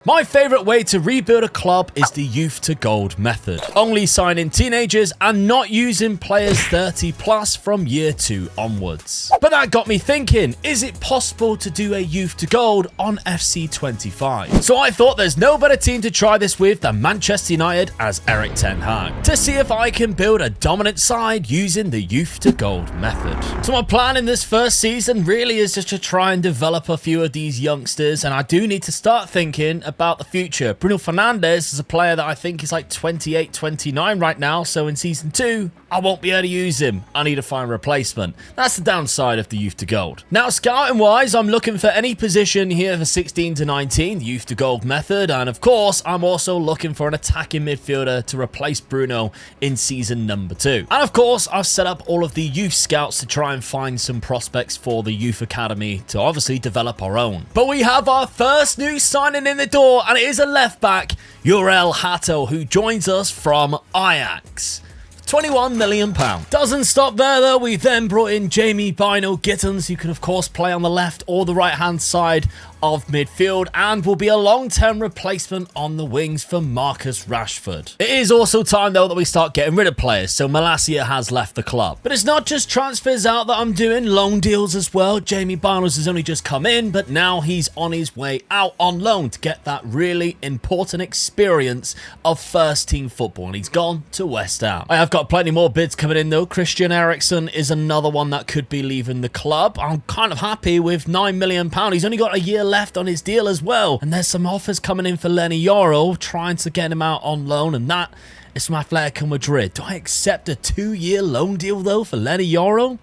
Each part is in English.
My favourite way to rebuild a club is the youth to gold method. Only signing teenagers and not using players 30 plus from year 2 onwards. But that got me thinking, is it possible to do a youth to gold on FC25? So I thought there's no better team to try this with than Manchester United as Erik ten Hag, to see if I can build a dominant side using the youth to gold method. So my plan in this first season really is just to try and develop a few of these youngsters, and I do need to start thinking about the future. Bruno Fernandes is a player that I think is like 28, 29 right now, so in Season 2, I won't be able to use him. I need to find a replacement. That's the downside of the youth to gold. Now, scouting-wise, I'm looking for any position here for 16 to 19, the youth to gold method, and of course, I'm also looking for an attacking midfielder to replace Bruno in Season number 2. And of course, I've set up all of the youth scouts to try and find some prospects for the youth academy to obviously develop our own. But we have our first new signing in the door, and it is a left back, Uriel Hato, who joins us from Ajax. £21 million. Doesn't stop there though. We then brought in Jamie Bino Gittens, who can of course play on the left or the right hand side of midfield and will be a long-term replacement on the wings for Marcus Rashford. It is also time though that we start getting rid of players, so Malacia has left the club. But it's not just transfers out that I'm doing, loan deals as well. Jamie Barnes has only just come in, but now he's on his way out on loan to get that really important experience of first team football, and he's gone to West Ham. I have got plenty more bids coming in though. Christian Eriksen is another one that could be leaving the club. I'm kind of happy with £9 million. He's only got a year left on his deal as well, and there's some offers coming in for Lenny Yoro, trying to get him out on loan, and that is from Atletico Madrid. Do I accept a 2-year loan deal though for Lenny Yoro?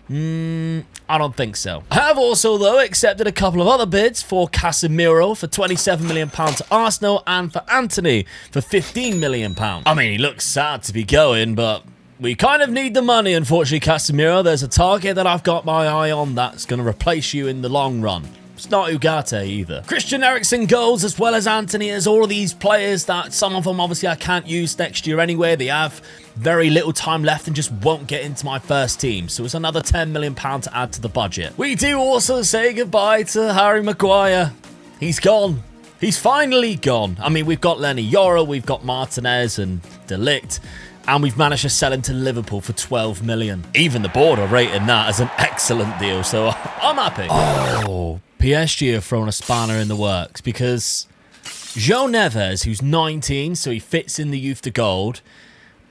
I don't think so. I have also though accepted a couple of other bids for Casemiro for £27 million to Arsenal and for Anthony for £15 million. I mean, he looks sad to be going, but we kind of need the money, unfortunately, Casemiro. There's a target that I've got my eye on that's going to replace you in the long run. It's not Ugarte either. Christian Eriksen goes as well as Anthony, as all of these players that some of them obviously I can't use next year anyway. They have very little time left and just won't get into my first team. So it's another £10 million to add to the budget. We do also say goodbye to Harry Maguire. He's gone. He's finally gone. I mean, we've got Lenny Yoro, we've got Martinez and De Ligt, and we've managed to sell him to Liverpool for £12 million. Even the board are rating that as an excellent deal, so I'm happy. Oh, PSG have thrown a spanner in the works because João Neves, who's 19, so he fits in the youth to gold,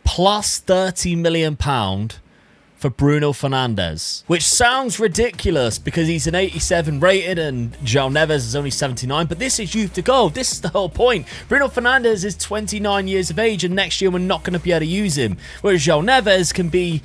plus £30 million for Bruno Fernandes, which sounds ridiculous because he's an 87 rated and João Neves is only 79, but this is youth to gold. This is the whole point. Bruno Fernandes is 29 years of age and next year we're not going to be able to use him, whereas João Neves can be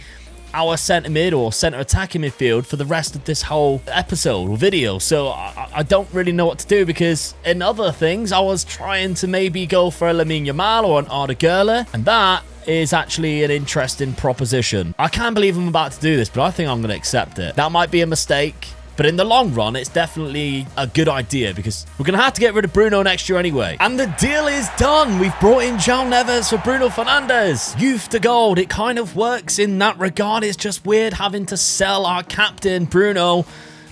our centre mid or centre attacking midfield for the rest of this whole episode or video. So I don't really know what to do, because in other things I was trying to maybe go for a Lamine Yamal or an Arda Güler, and that is actually an interesting proposition. I can't believe I'm about to do this, but I think I'm going to accept it. That might be a mistake, but in the long run, it's definitely a good idea because we're going to have to get rid of Bruno next year anyway. And the deal is done. We've brought in João Neves for Bruno Fernandes. Youth to gold. It kind of works in that regard. It's just weird having to sell our captain, Bruno,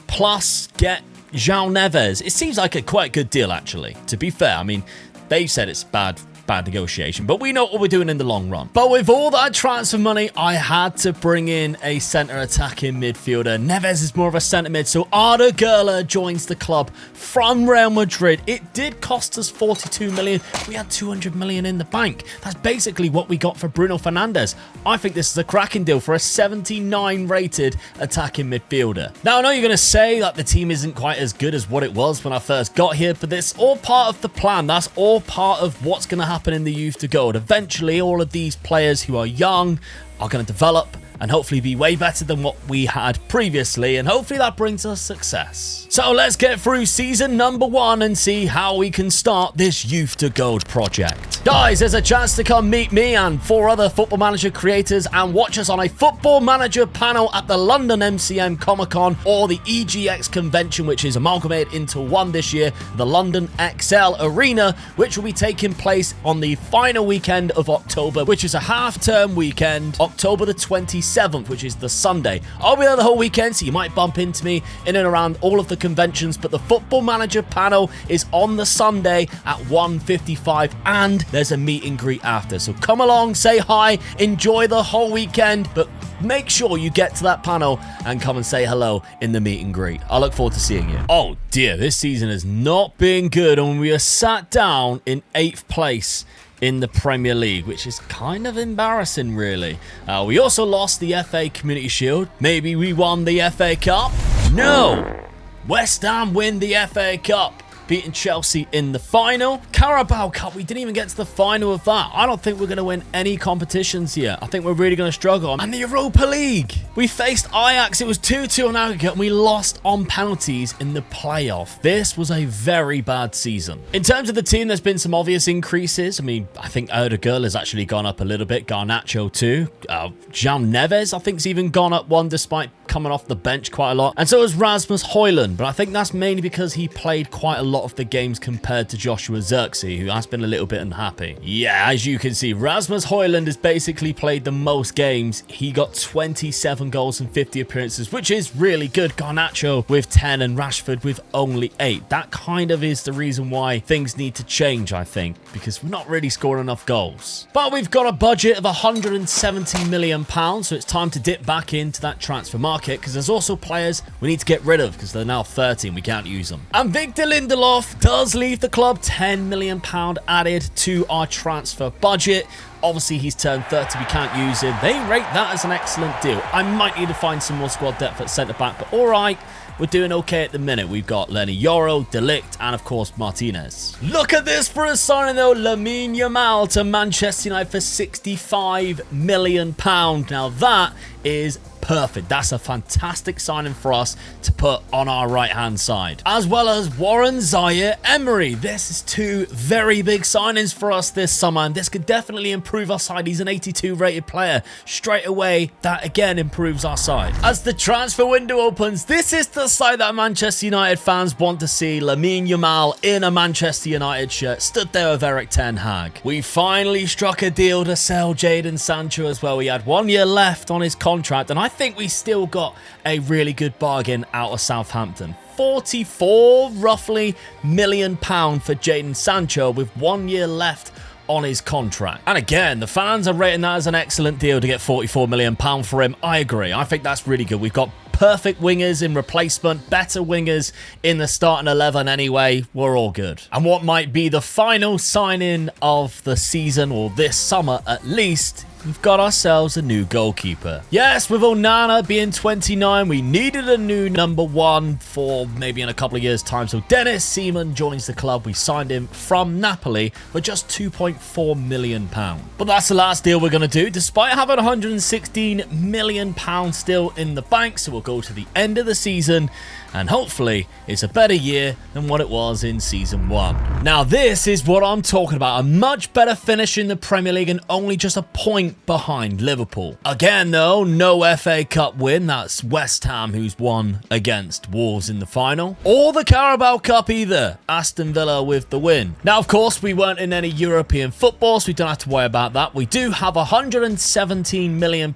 plus get João Neves. It seems like a quite good deal, actually, to be fair. I mean, they've said it's bad negotiation, but we know what we're doing in the long run. But with all that transfer money, I had to bring in a centre attacking midfielder. Neves is more of a centre mid, so Arda Güler joins the club from Real Madrid. It did cost us 42 million. We had 200 million in the bank. That's basically what we got for Bruno Fernandes. I think this is a cracking deal for a 79 rated attacking midfielder. Now, I know you're going to say that the team isn't quite as good as what it was when I first got here, but it's all part of the plan. That's all part of what's going to happen in the youth to gold. Eventually, all of these players who are young are going to develop and hopefully be way better than what we had previously, and hopefully that brings us success. So let's get through season number 1 and see how we can start this youth to gold project. Guys, there's a chance to come meet me and 4 other Football Manager creators and watch us on a Football Manager panel at the London MCM Comic Con or the EGX convention, which is amalgamated into one this year, the London XL Arena, which will be taking place on the final weekend of October, which is a half-term weekend. October the 27th, which is the Sunday. I'll be there the whole weekend, so you might bump into me in and around all of the conventions, but the Football Manager panel is on the Sunday at 1:55, and there's a meet and greet after. So come along, say hi, enjoy the whole weekend, but make sure you get to that panel and come and say hello in the meet and greet. I look forward to seeing you. Oh dear, this season has not been good, and we are sat down in 8th place in the Premier League, which is kind of embarrassing, really. We also lost the FA Community Shield. Maybe we won the FA Cup? No! West Ham win the FA Cup, beating Chelsea in the final. Carabao Cup, we didn't even get to the final of that. I don't think we're going to win any competitions here. I think we're really going to struggle. And the Europa League, we faced Ajax. It was 2-2 on aggregate, and we lost on penalties in the playoff. This was a very bad season. In terms of the team, there's been some obvious increases. I mean, I think Odegaard has actually gone up a little bit. Garnacho too. João Neves, I think, has even gone up one despite coming off the bench quite a lot. And so has Rasmus Højlund, but I think that's mainly because he played quite a lot of the games compared to Joshua Zirkzee, who has been a little bit unhappy. Yeah, as you can see, Rasmus Højlund has basically played the most games. He got 27 goals and 50 appearances, which is really good. Garnacho with 10 and Rashford with only 8. That kind of is the reason why things need to change, I think, because we're not really scoring enough goals. But we've got a budget of £170 million, so it's time to dip back into that transfer market, because there's also players we need to get rid of because they're now 30 and we can't use them. And Victor Lindelof does leave the club, £10 million added to our transfer budget. Obviously, he's turned 30, we can't use him. They rate that as an excellent deal. I might need to find some more squad depth at centre-back, but all right, we're doing okay at the minute. We've got Lenny Yoro, De Ligt, and of course, Martinez. Look at this for a signing, though. Lamine Yamal to Manchester United for £65 million. Now, that is perfect. That's a fantastic signing for us to put on our right-hand side. As well as Warren Zaire-Emery. This is two very big signings for us this summer, and this could definitely improve our side. He's an 82 rated player. Straight away, that again improves our side. As the transfer window opens, this is the side that Manchester United fans want to see. Lamine Yamal in a Manchester United shirt, stood there with Erik ten Hag. We finally struck a deal to sell Jadon Sancho as well. We had 1 year left on his contract, and I think we still got a really good bargain out of Southampton. 44 roughly million pound for Jadon Sancho with 1 year left on his contract. And again, the fans are rating that as an excellent deal to get £44 million for him. I agree. I think that's really good. We've got perfect wingers in replacement, better wingers in the starting 11 anyway. We're all good. And what might be the final signing of the season, or this summer at least, we've got ourselves a new goalkeeper. Yes, with Onana being 29, we needed a new number one for maybe in a couple of years' time. So Dennis Seaman joins the club. We signed him from Napoli for just £2.4 million. But that's the last deal we're going to do, despite having £116 million still in the bank. So we'll go to the end of the season, and hopefully it's a better year than what it was in season 1. Now this is what I'm talking about. A much better finish in the Premier League and only just a point behind Liverpool. Again though, no FA Cup win. That's West Ham who's won against Wolves in the final. Or the Carabao Cup either. Aston Villa with the win. Now of course we weren't in any European football, so we don't have to worry about that. We do have £117 million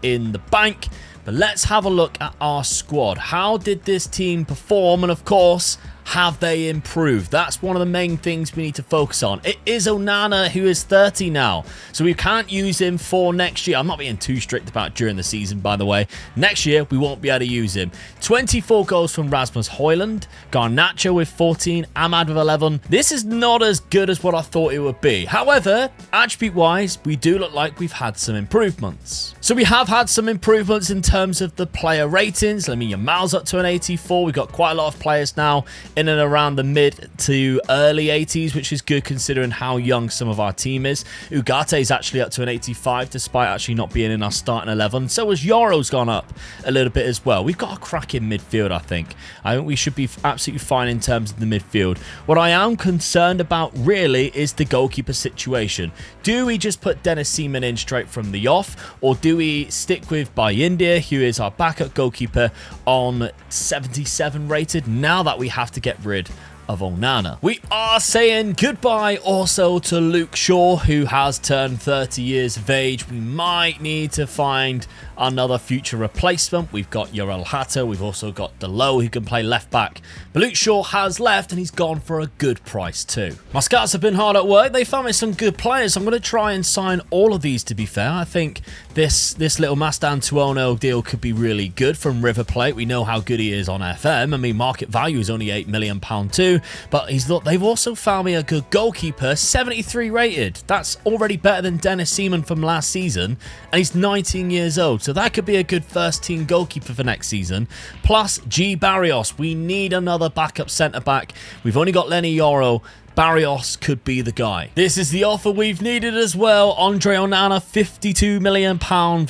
in the bank. But let's have a look at our squad. How did this team perform? And of course, have they improved? That's one of the main things we need to focus on. It is Onana who is 30 now, so we can't use him for next year. I'm not being too strict about during the season, by the way. Next year, we won't be able to use him. 24 goals from Rasmus Højlund, Garnacho with 14, Ahmad with 11. This is not as good as what I thought it would be. However, attribute-wise, we do look like we've had some improvements. So we have had some improvements in terms of the player ratings. Lamine Yamal's up to an 84. We've got quite a lot of players now in and around the mid to early 80s, which is good considering how young some of our team is. Ugarte is actually up to an 85 despite actually not being in our starting 11. So has Yoro's gone up a little bit as well. We've got a cracking midfield, I think. I think we should be absolutely fine in terms of the midfield. What I am concerned about really is the goalkeeper situation. Do we just put Dennis Seaman in straight from the off, or do we stick with Bayindir, who is our backup goalkeeper, on 77 rated, now that we have to get rid of Onana. We are saying goodbye also to Luke Shaw, who has turned 30 years of age. We might need to find another future replacement. We've got Yorel Hatter. We've also got Delo, who can play left back. But Luke Shaw has left, and he's gone for a good price too. My scouts have been hard at work. They found me some good players. I'm going to try and sign all of these, to be fair. I think this little Mastan Tuono deal could be really good from River Plate. We know how good he is on FM. I mean, market value is only £8 million too. But they've also found me a good goalkeeper, 73 rated. That's already better than Dennis Seaman from last season, and he's 19 years old. So that could be a good first-team goalkeeper for next season. Plus G. Barrios. We need another backup centre-back. We've only got Lenny Yoro. Barrios could be the guy. This is the offer we've needed as well. Andre Onana, £52 million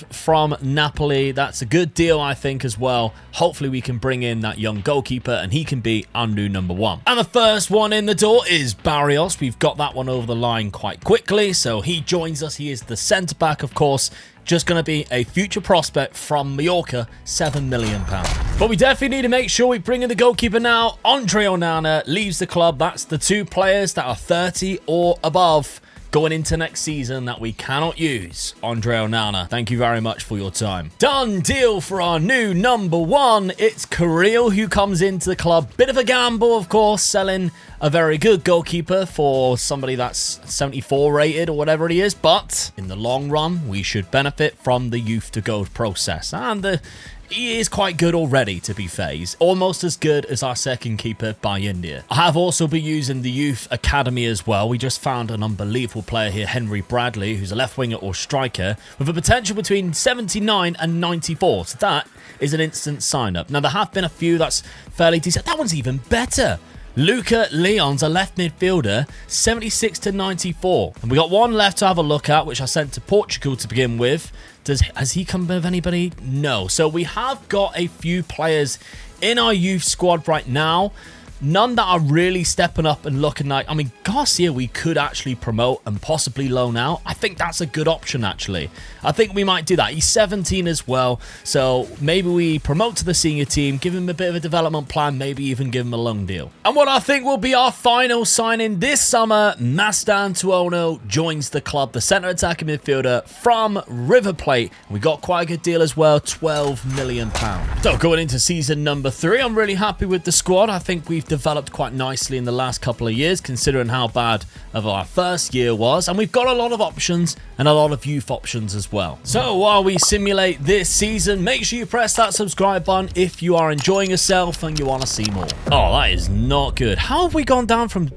from Napoli. That's a good deal, I think, as well. Hopefully we can bring in that young goalkeeper and he can be our new number one. And the first one in the door is Barrios. We've got that one over the line quite quickly. So he joins us. He is the centre-back, of course. Just going to be a future prospect from Mallorca, £7 million. But we definitely need to make sure we bring in the goalkeeper now. Andre Onana leaves the club. That's the two players that are 30 or above going into next season that we cannot use. Andre Onana, thank you very much for your time. Done deal for our new number one. It's Kirill who comes into the club. Bit of a gamble, of course, selling a very good goalkeeper for somebody that's 74 rated or whatever he is. But in the long run, we should benefit from the youth to gold process. And he is quite good already, to be fair. He's almost as good as our second keeper by India. I have also been using the youth academy as well. We just found an unbelievable player here, Henry Bradley, who's a left winger or striker with a potential between 79 and 94. So that is an instant sign-up. Now, there have been a few that's fairly decent. That one's even better. Luca Leon's a left midfielder, 76 to 94. And we got one left to have a look at, which I sent to Portugal to begin with. Has he come with anybody? No. So we have got a few players in our youth squad right now. None that are really stepping up and looking like... I mean, Garcia we could actually promote and possibly loan out. I think that's a good option, actually. I think we might do that. He's 17 as well. So maybe we promote to the senior team, give him a bit of a development plan, maybe even give him a loan deal. And what I think will be our final signing this summer, Mastan Tuono joins the club, the centre attacking midfielder from River Plate. We got quite a good deal as well, £12 million. So going into season number 3, I'm really happy with the squad. I think we've developed quite nicely in the last couple of years, considering how bad of our first year was, and we've got a lot of options and a lot of youth options as well. So while we simulate this season, make sure you press that subscribe button if you are enjoying yourself and you want to see more. Oh, that is not good. How have we gone down from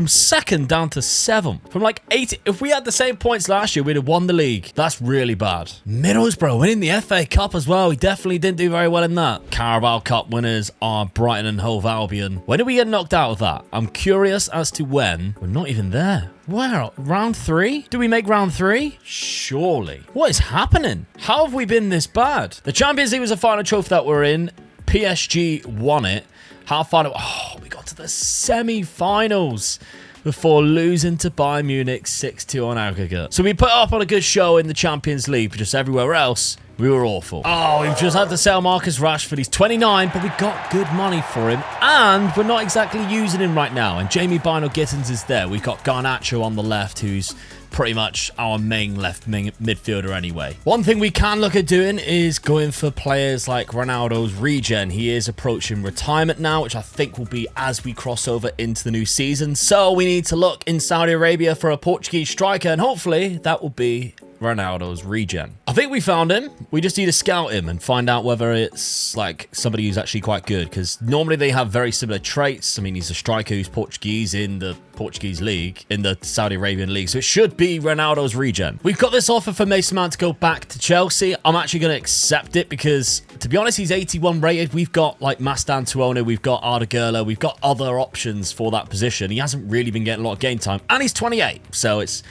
second down to 7th? From like 8. If we had the same points last year, we'd have won the league. That's really bad. Middlesbrough winning the FA Cup as well. We definitely didn't do very well in that. Carabao Cup winners are Brighton and Hove Albion. When did we get knocked out of that? I'm curious as to when. We're not even there. Where? Round 3? Do we make round 3? Surely. What is happening? How have we been this bad? The Champions League was the final trophy that we're in. PSG won it. How far? Oh, we got to the semi-finals before losing to Bayern Munich 6-2 on aggregate. So we put up on a good show in the Champions League, but just everywhere else, we were awful. Oh, we've just had to sell Marcus Rashford. He's 29, but we got good money for him, and we're not exactly using him right now. And Jamie Bino-Gittins is there. We've got Garnacho on the left, who's pretty much our main left midfielder anyway. One thing we can look at doing is going for players like Ronaldo's regen. He is approaching retirement now, which I think will be as we cross over into the new season. So we need to look in Saudi Arabia for a Portuguese striker, and hopefully that will be Ronaldo's regen. I think we found him. We just need to scout him and find out whether it's like somebody who's actually quite good, because normally they have very similar traits. I mean, he's a striker who's Portuguese in the Portuguese league, in the Saudi Arabian league, so it should be Ronaldo's regen. We've got this offer for Mason Mount to go back to Chelsea. I'm actually going to accept it because, to be honest, he's 81 rated. We've got like Mastan Tuono, we've got Arda Güler, we've got other options for that position. He hasn't really been getting a lot of game time, and he's 28, so it's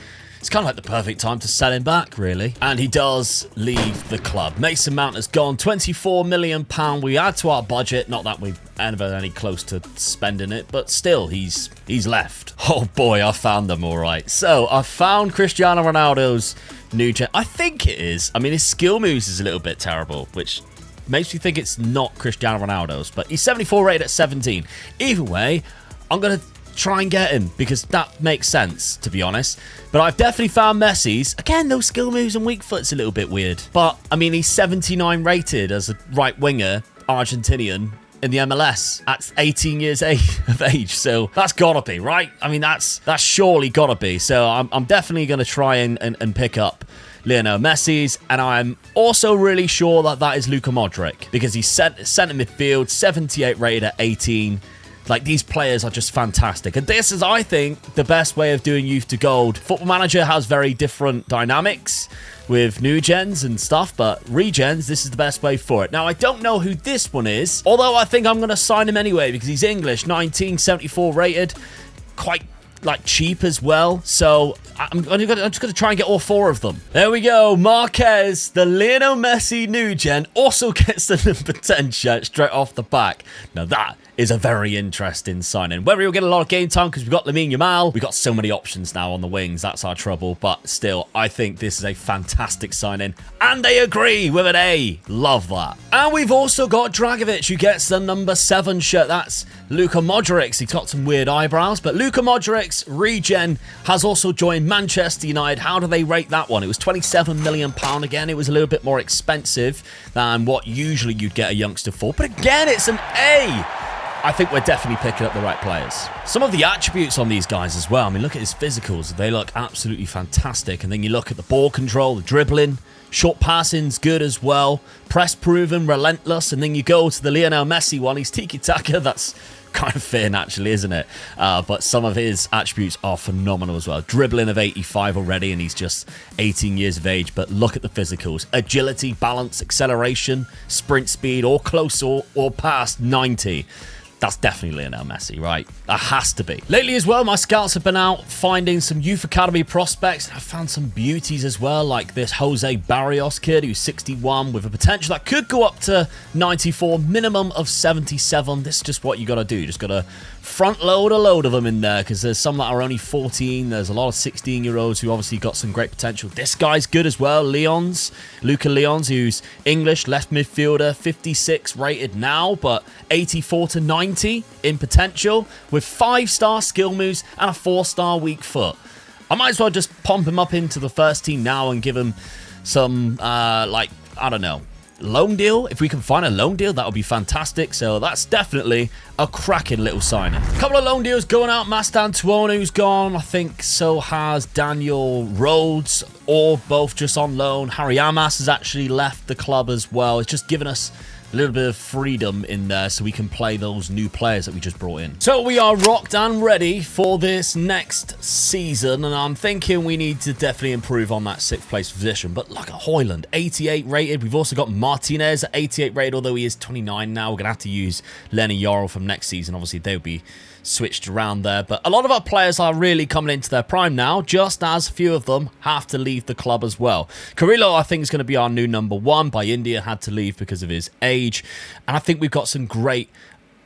kind of like the perfect time to sell him back, really. And he does leave the club. Mason Mount has gone, £24 million. We add to our budget. Not that we've ever any close to spending it, but still, he's left. Oh boy, I found them all right. So I found Cristiano Ronaldo's new gen. I think it is. I mean, his skill moves is a little bit terrible, which makes me think it's not Cristiano Ronaldo's, but he's 74 rated at 17. Either way, I'm going to try and get him because that makes sense, to be honest. But I've definitely found Messi's. Again, those skill moves and weak foot's a little bit weird. But, I mean, he's 79 rated as a right winger, Argentinian, in the MLS at 18 years of age. So that's gotta be, right? I mean, that's surely gotta be. So I'm definitely going to try and pick up Lionel Messi's, and I'm also really sure that is Luka Modric because he's centre midfield, 78 rated at 18. Like, these players are just fantastic. And this is, I think, the best way of doing Youth to Gold. Football Manager has very different dynamics with new gens and stuff, but regens, this is the best way for it. Now, I don't know who this one is, although I think I'm going to sign him anyway because he's English, 1974 rated, quite like cheap as well. So I'm just going to try and get all 4 of them. There we go. Marquez, the Lionel Messi new gen, also gets the number 10 shirt straight off the back. Now that is a very interesting signing. Whether he'll get a lot of game time because we've got Lamine Yamal, we've got so many options now on the wings. That's our trouble. But still, I think this is a fantastic signing. And they agree with an A. Love that. And we've also got Dragovic, who gets the number 7 shirt. That's Luka Modric. He's got some weird eyebrows. But Luka Modric's regen has also joined Manchester United. How do they rate that one? It was £27 million. Again, it was a little bit more expensive than what usually you'd get a youngster for. But again, it's an A. I think we're definitely picking up the right players. Some of the attributes on these guys as well. I mean, look at his physicals. They look absolutely fantastic. And then you look at the ball control, the dribbling, short passing's good as well. Press proven, relentless. And then you go to the Lionel Messi one. He's tiki-taka. That's kind of thin, actually, isn't it? But some of his attributes are phenomenal as well. Dribbling of 85 already, and he's just 18 years of age. But look at the physicals. Agility, balance, acceleration, sprint speed, all close or past 90. That's definitely Lionel Messi, right? That has to be. Lately as well, my scouts have been out finding some youth academy prospects. I found some beauties as well, like this Jose Barrios kid who's 61 with a potential that could go up to 94, minimum of 77. This is just what you got to do. You just got to front load a load of them in there because there's some that are only 14. There's a lot of 16-year-olds who obviously got some great potential. This guy's good as well. Luka Leons, who's English, left midfielder, 56 rated now, but 84 to 90 in potential with 5-star skill moves and a 4-star weak foot. I might as well just pump him up into the first team now and give him some, I don't know, loan deal. If we can find a loan deal, that would be fantastic. So that's definitely a cracking little signing. A couple of loan deals going out. Mastantuonu's gone. I think so has Daniel Rhodes, or both just on loan. Harry Amas has actually left the club as well. It's just given us a little bit of freedom in there so we can play those new players that we just brought in. So we are rocked and ready for this next season, and I'm thinking we need to definitely improve on that 6th place position. But look at Højlund, 88 rated. We've also got Martinez at 88 rated, although he is 29 now. We're going to have to use Lenny Yorrell from next season. Obviously, they'll be switched around there. But a lot of our players are really coming into their prime now, just as a few of them have to leave the club as well. Carrillo, I think, is going to be our new number 1. By India, had to leave because of his age. And I think we've got some great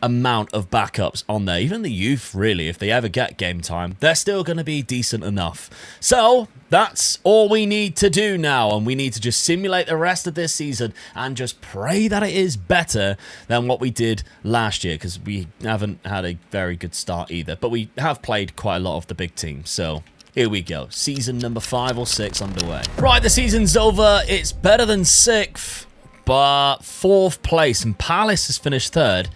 amount of backups on there. Even the youth, really, if they ever get game time, they're still going to be decent enough. So that's all we need to do now, and we need to just simulate the rest of this season and just pray that it is better than what we did last year, because we haven't had a very good start either, but we have played quite a lot of the big teams. So here we go. Season number 5 or 6 underway. Right, the season's over. It's better than 6th, but 4th place, and Palace has finished 3rd.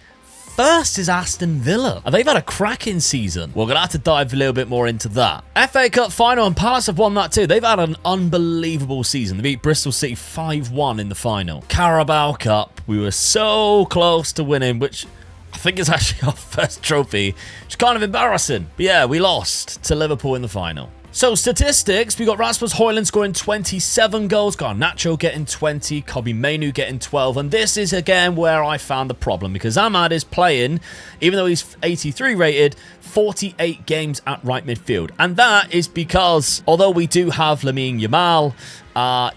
First is Aston Villa. They've had a cracking season. We're going to have to dive a little bit more into that. FA Cup final, and Palace have won that too. They've had an unbelievable season. They beat Bristol City 5-1 in the final. Carabao Cup, we were so close to winning, which I think is actually our first trophy. It's kind of embarrassing. But yeah, we lost to Liverpool in the final. So, statistics, we got Rasmus Højlund scoring 27 goals, Garnacho getting 20, Kobbie Mainoo getting 12, and this is, again, where I found the problem, because Ahmad is playing, even though he's 83 rated, 48 games at right midfield, and that is because, although we do have Lamine Yamal,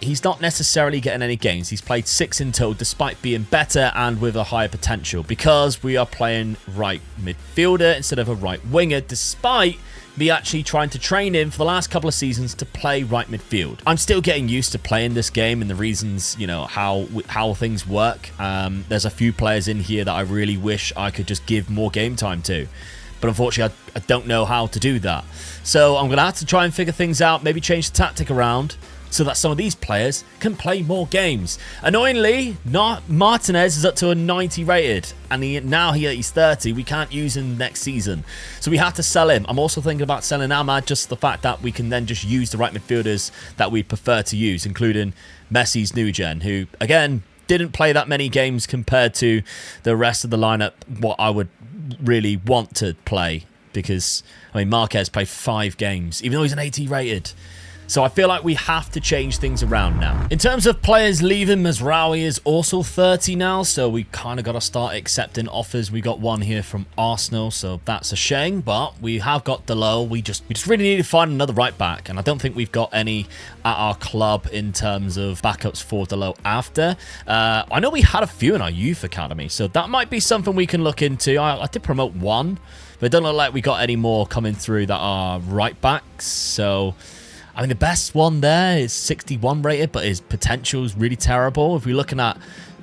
he's not necessarily getting any games. He's played 6 in total, despite being better and with a higher potential, because we are playing right midfielder instead of a right winger, despite me actually trying to train him for the last couple of seasons to play right midfield. I'm still getting used to playing this game and the reasons, you know, how things work. There's a few players in here that I really wish I could just give more game time to. But unfortunately, I don't know how to do that. So I'm going to have to try and figure things out, maybe change the tactic around so that some of these players can play more games. Annoyingly, Martinez is up to a 90 rated, and he's 30. We can't use him next season, so we have to sell him. I'm also thinking about selling Ahmad, just the fact that we can then just use the right midfielders that we prefer to use, including Messi's new gen, who, again, didn't play that many games compared to the rest of the lineup, what I would really want to play, because, I mean, Marquez played 5 games, even though he's an 80 rated. So I feel like we have to change things around now. In terms of players leaving, Mazraoui is also 30 now, so we kind of got to start accepting offers. We got one here from Arsenal, so that's a shame, but we have got Delo. We just really need to find another right back, and I don't think we've got any at our club in terms of backups for Delo after. I know we had a few in our youth academy, so that might be something we can look into. I did promote one, but it don't look like we got any more coming through that are right backs, so I mean, the best one there is 61 rated, but his potential is really terrible. If we're looking at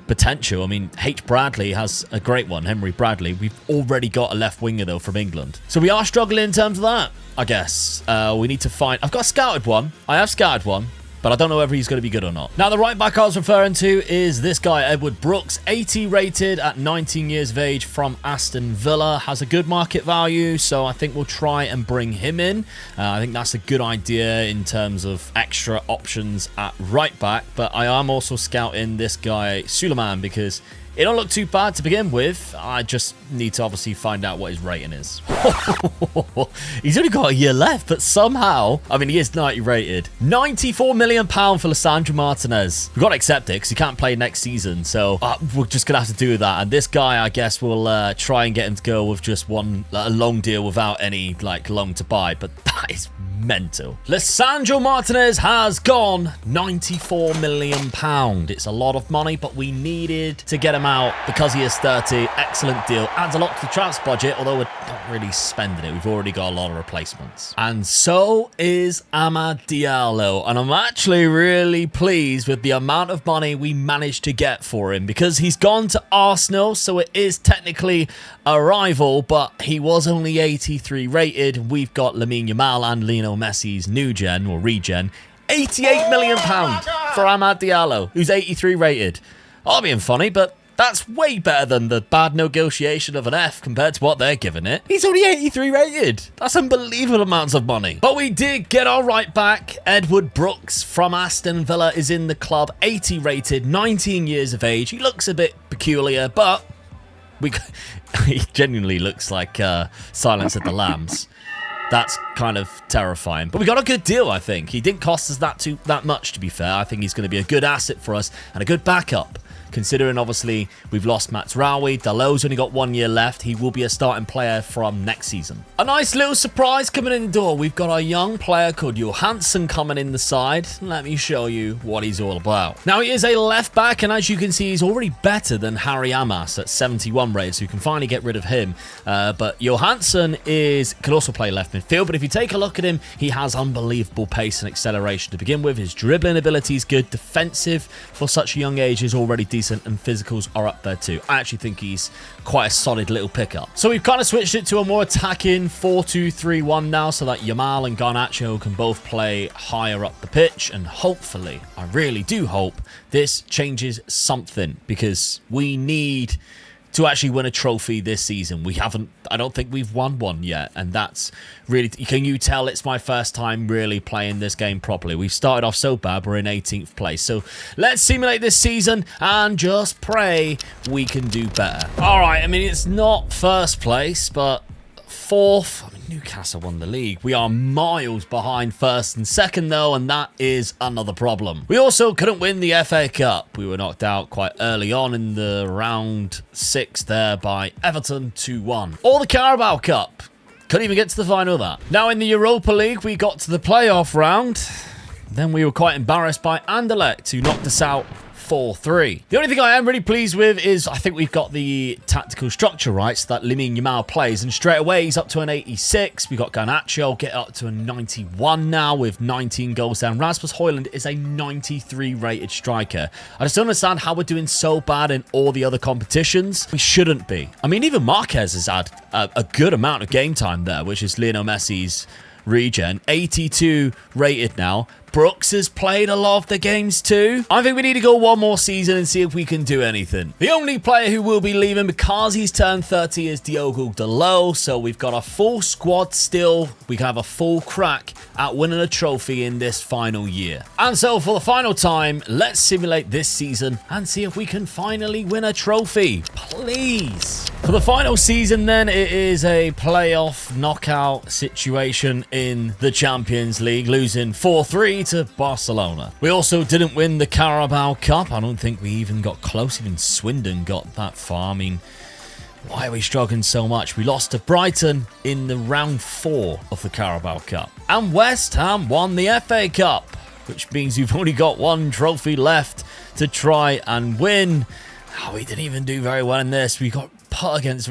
potential, I mean, H. Bradley has a great one, Henry Bradley. We've already got a left winger, though, from England. So we are struggling in terms of that, I guess. We need to find... I've got scouted one. I have scouted one, but I don't know whether he's going to be good or not. Now, the right back I was referring to is this guy, Edward Brooks, 80 rated at 19 years of age from Aston Villa. Has a good market value, so I think we'll try and bring him in. I think that's a good idea in terms of extra options at right back, but I am also scouting this guy, Suleiman, because it don't look too bad to begin with. I just need to obviously find out what his rating is. He's only got a year left, but somehow, I mean, he is 90 rated. £94 million for Lisandro Martinez. We've got to accept it because he can't play next season, so we're just going to have to do that. And this guy, I guess, we'll try and get him to go with just a long deal without any, loan to buy, but that is mental. Lisandro Martinez has gone £94 million. It's a lot of money, but we needed to get him out because he is 30. Excellent deal. Adds a lot to the transfer budget, although we're not really spending it. We've already got a lot of replacements. And so is Amad Diallo. And I'm actually really pleased with the amount of money we managed to get for him because he's gone to Arsenal, so it is technically a rival, but he was only 83 rated. We've got Lamine Yamal and Lionel Messi's new gen, or regen. £88 million for Amad Diallo, who's 83 rated. I'm being funny, but that's way better than the bad negotiation of an F compared to what they're giving it. He's only 83 rated. That's unbelievable amounts of money. But we did get our right back. Edward Brooks from Aston Villa is in the club. 80 rated, 19 years of age. He looks a bit peculiar, but he genuinely looks like Silence of the Lambs. That's kind of terrifying. But we got a good deal, I think. He didn't cost us that much, to be fair. I think he's going to be a good asset for us and a good backup. Considering, obviously, we've lost Mazraoui. Dalo's only got 1 year left. He will be a starting player from next season. A nice little surprise coming in the door. We've got our young player called Johansson coming in the side. Let me show you what he's all about. Now, he is a left back, and as you can see, he's already better than Harry Amas at 71 rated, so we can finally get rid of him. But Johansson can also play left midfield, but if you take a look at him, he has unbelievable pace and acceleration to begin with. His dribbling ability is good. Defensive for such a young age is already decent, and physicals are up there too. I actually think he's quite a solid little pickup. So we've kind of switched it to a more attacking 4-2-3-1 now, so that Yamal and Garnacho can both play higher up the pitch, and hopefully, I really do hope, this changes something, because we need to actually win a trophy this season. I don't think we've won one yet, and that's really, can you tell it's my first time really playing this game properly? We've started off so bad, we're in 18th place, so let's simulate this season and just pray we can do better. Alright, I mean, it's not first place, but fourth. I mean, Newcastle won the league. We are miles behind first and second, though, and that is another problem. We also couldn't win the FA Cup. We were knocked out quite early on in the round 6 there by Everton 2-1. Or the Carabao Cup. Couldn't even get to the final of that. Now, in the Europa League, we got to the playoff round. Then we were quite embarrassed by Anderlecht, who knocked us out 4-3. The only thing I am really pleased with is I think we've got the tactical structure right, so that Lamine Yamal plays, and straight away he's up to an 86. We've got Garnacho get up to a 91 now with 19 goals down. Rasmus Højlund is a 93 rated striker. I just don't understand how we're doing so bad in all the other competitions. We shouldn't be. I mean, even Marquez has had a good amount of game time there, which is Lionel Messi's regen. 82 rated now. Brooks has played a lot of the games too. I think we need to go one more season and see if we can do anything. The only player who will be leaving because he's turned 30 is Diogo Dalot. So we've got a full squad still. We can have a full crack at winning a trophy in this final year. And so for the final time, let's simulate this season and see if we can finally win a trophy. Please. For the final season then, it is a playoff knockout situation in the Champions League, losing 4-3 to Barcelona. We also didn't win the Carabao Cup. I don't think we even got close. Even Swindon got that far. I mean, why are we struggling so much? We lost to Brighton in the round 4 of the Carabao Cup. And West Ham won the FA Cup, which means we've only got one trophy left to try and win. Oh, we didn't even do very well in this. We got put against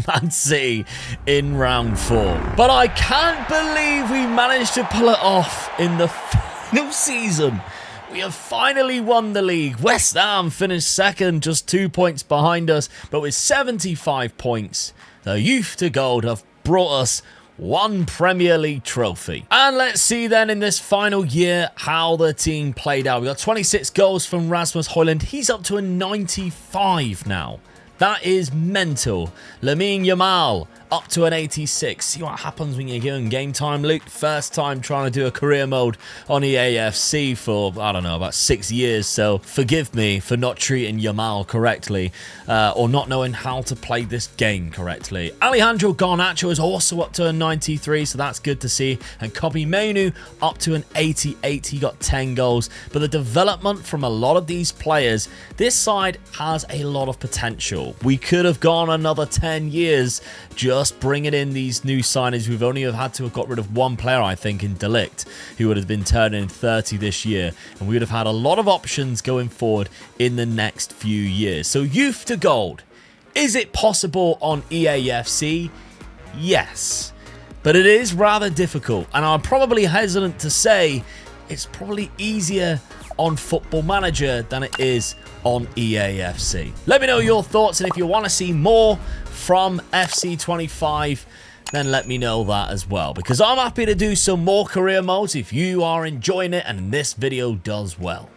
Man City in round 4. But I can't believe we managed to pull it off in the final season. We have finally won the league. West Ham finished second, just 2 points behind us. But with 75 points, the Youth to Gold have brought us one Premier League trophy. And let's see then in this final year how the team played out. We got 26 goals from Rasmus Højlund. He's up to a 95 now. That is mental. Lamine Yamal up to an 86. See what happens when you're given game time, Luke. First time trying to do a career mode on EAFC for, I don't know, about 6 years. So forgive me for not treating Yamal correctly or not knowing how to play this game correctly. Alejandro Garnacho is also up to a 93, so that's good to see. And Kobbie Mainoo up to an 88. He got 10 goals. But the development from a lot of these players, this side has a lot of potential. We could have gone another 10 years just bringing in these new signings. We've only had to have got rid of one player, I think, in De Ligt, who would have been turning 30 this year. And we would have had a lot of options going forward in the next few years. So Youth to Gold. Is it possible on EAFC? Yes. But it is rather difficult. And I'm probably hesitant to say it's probably easier on Football Manager than it is on EAFC. Let me know your thoughts, and if you want to see more from FC25, then let me know that as well, because I'm happy to do some more career modes if you are enjoying it and this video does well.